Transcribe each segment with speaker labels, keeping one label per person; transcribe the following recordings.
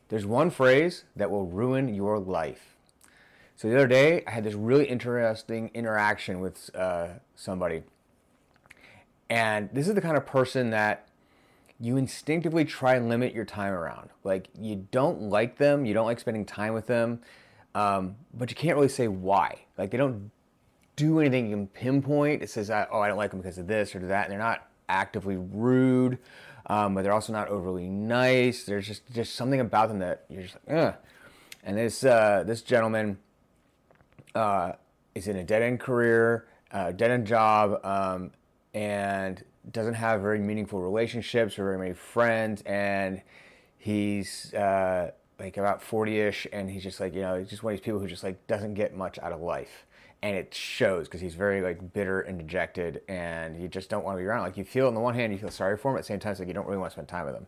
Speaker 1: There's one phrase that will ruin your life. So the other day, I had this really interesting interaction with somebody. And this is the kind of person that you instinctively try and limit your time around. Like, you don't like them, you don't like spending time with them, but you can't really say why. Like, they don't do anything you can pinpoint. It says, oh, I don't like them because of this or that. And they're not actively rude, but they're also not overly nice. There's just something about them that you're just like, ugh. And this gentleman is in a dead-end career, dead-end job, and doesn't have very meaningful relationships or very many friends. And he's like about 40-ish, and he's just like, he's just one of these people who just like doesn't get much out of life. And it shows because he's very like bitter and dejected, and you just don't want to be around. Like, you feel, on the one hand, you feel sorry for him. At the same time, it's like you don't really want to spend time with him.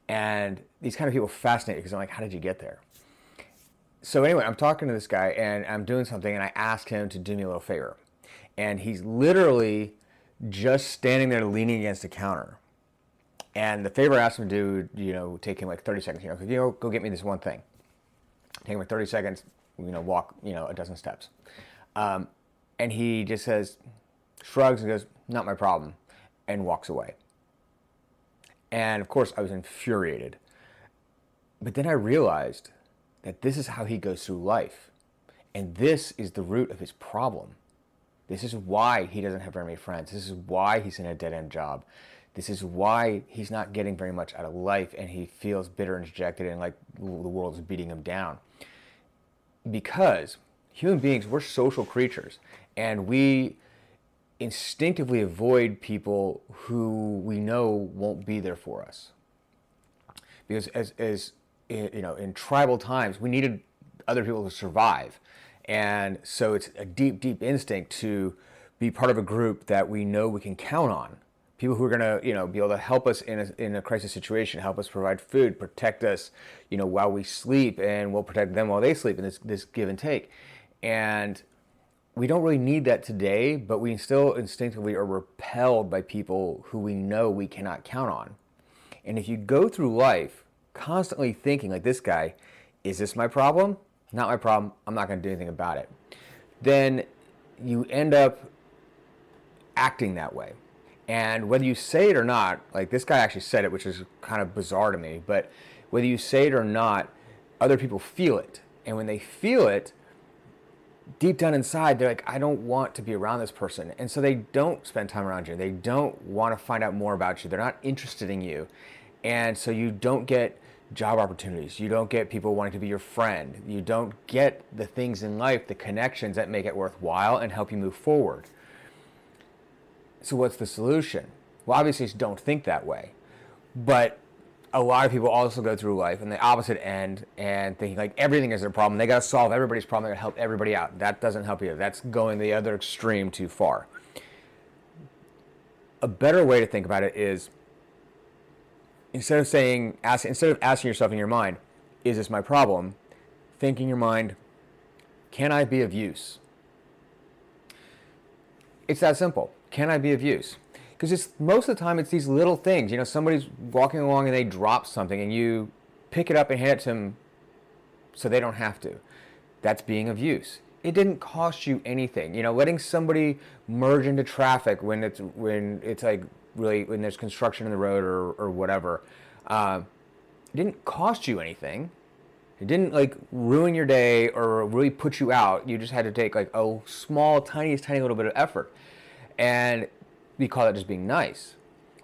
Speaker 1: And these kind of people fascinate me because I'm like, how did you get there? So anyway, I'm talking to this guy, and I'm doing something, and I asked him to do me a little favor. And he's literally just standing there leaning against the counter. And the favor I asked him to do, take him like 30 seconds. Go get me this one thing. Take him like 30 seconds, walk, a dozen steps. And he just shrugs and goes, not my problem, and walks away. And of course, I was infuriated. But then I realized that this is how he goes through life. And this is the root of his problem. This is why he doesn't have very many friends. This is why he's in a dead-end job. This is why he's not getting very much out of life, and he feels bitter and dejected and like the world is beating him down. Because human beings, we're social creatures, and we instinctively avoid people who we know won't be there for us. Because as in tribal times, we needed other people to survive. And so it's a deep, deep instinct to be part of a group that we know we can count on. People who are going to, be able to help us in a crisis situation, help us provide food, protect us, while we sleep, and we'll protect them while they sleep in this give and take. And we don't really need that today, but we still instinctively are repelled by people who we know we cannot count on. And if you go through life constantly thinking like this guy, is this my problem? Not my problem. I'm not going to do anything about it. Then you end up acting that way. And whether you say it or not, like this guy actually said it, which is kind of bizarre to me, but whether you say it or not, other people feel it. And when they feel it, deep down inside, they're like, I don't want to be around this person. And so they don't spend time around you. They don't want to find out more about you. They're not interested in you. And so you don't get job opportunities. You don't get people wanting to be your friend. You don't get the things in life, the connections that make it worthwhile and help you move forward. So what's the solution? Well, obviously, don't think that way. But a lot of people also go through life in the opposite end and thinking like everything is their problem. They got to solve everybody's problem. They got to help everybody out. That doesn't help you. That's going the other extreme too far. A better way to think about it is instead of asking yourself in your mind, is this my problem? Think in your mind, can I be of use? It's that simple. Can I be of use? Because most of the time it's these little things. Somebody's walking along and they drop something and you pick it up and hand it to them so they don't have to. That's being of use. It didn't cost you anything. Letting somebody merge into traffic when it's like really when there's construction in the road or whatever. It didn't cost you anything. It didn't like ruin your day or really put you out. You just had to take like a small, tiny little bit of effort. And we call that just being nice.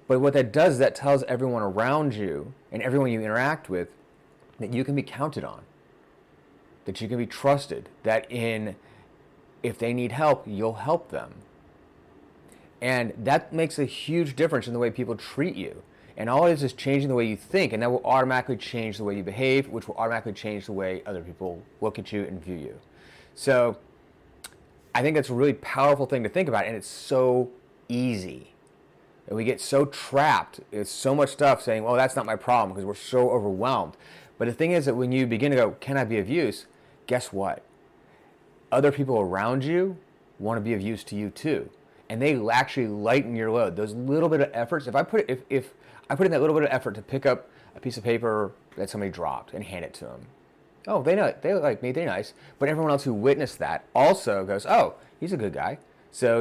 Speaker 1: But what that does is that tells everyone around you and everyone you interact with that you can be counted on, that you can be trusted, that if they need help, you'll help them. And that makes a huge difference in the way people treat you. And all it is changing the way you think, and that will automatically change the way you behave, which will automatically change the way other people look at you and view you. So I think that's a really powerful thing to think about, and it's so easy. And we get so trapped. It's so much stuff saying, well, that's not my problem, because we're so overwhelmed. But the thing is that when you begin to go, can I be of use? Guess what? Other people around you want to be of use to you too. And they actually lighten your load. Those little bit of efforts, if I put in that little bit of effort to pick up a piece of paper that somebody dropped and hand it to them. Oh, they know, they like me, they're nice. But everyone else who witnessed that also goes, oh, he's a good guy. So,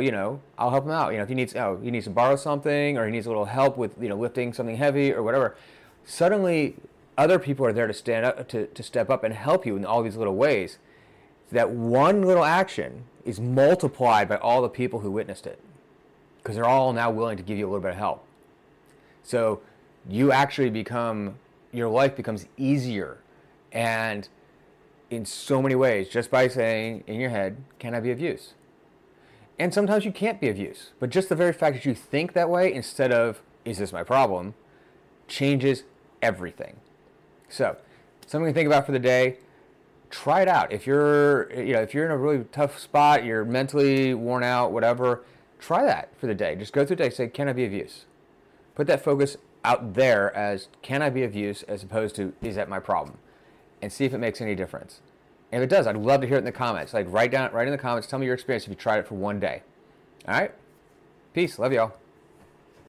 Speaker 1: I'll help him out. If he needs to borrow something, or he needs a little help with, lifting something heavy or whatever. Suddenly, other people are there to stand up, to step up and help you in all these little ways. That one little action is multiplied by all the people who witnessed it, because they're all now willing to give you a little bit of help. So you actually your life becomes easier, and in so many ways, just by saying in your head, can I be of use? And sometimes you can't be of use, but just the very fact that you think that way instead of, is this my problem, changes everything. So, something to think about for the day. Try it out. If you're in a really tough spot, you're mentally worn out, whatever, try that for the day. Just go through the day, say, can I be of use? Put that focus out there as, can I be of use, as opposed to, is that my problem? And see if it makes any difference. And if it does, I'd love to hear it in the comments. Like, write in the comments, tell me your experience if you tried it for one day. All right? Peace. Love y'all.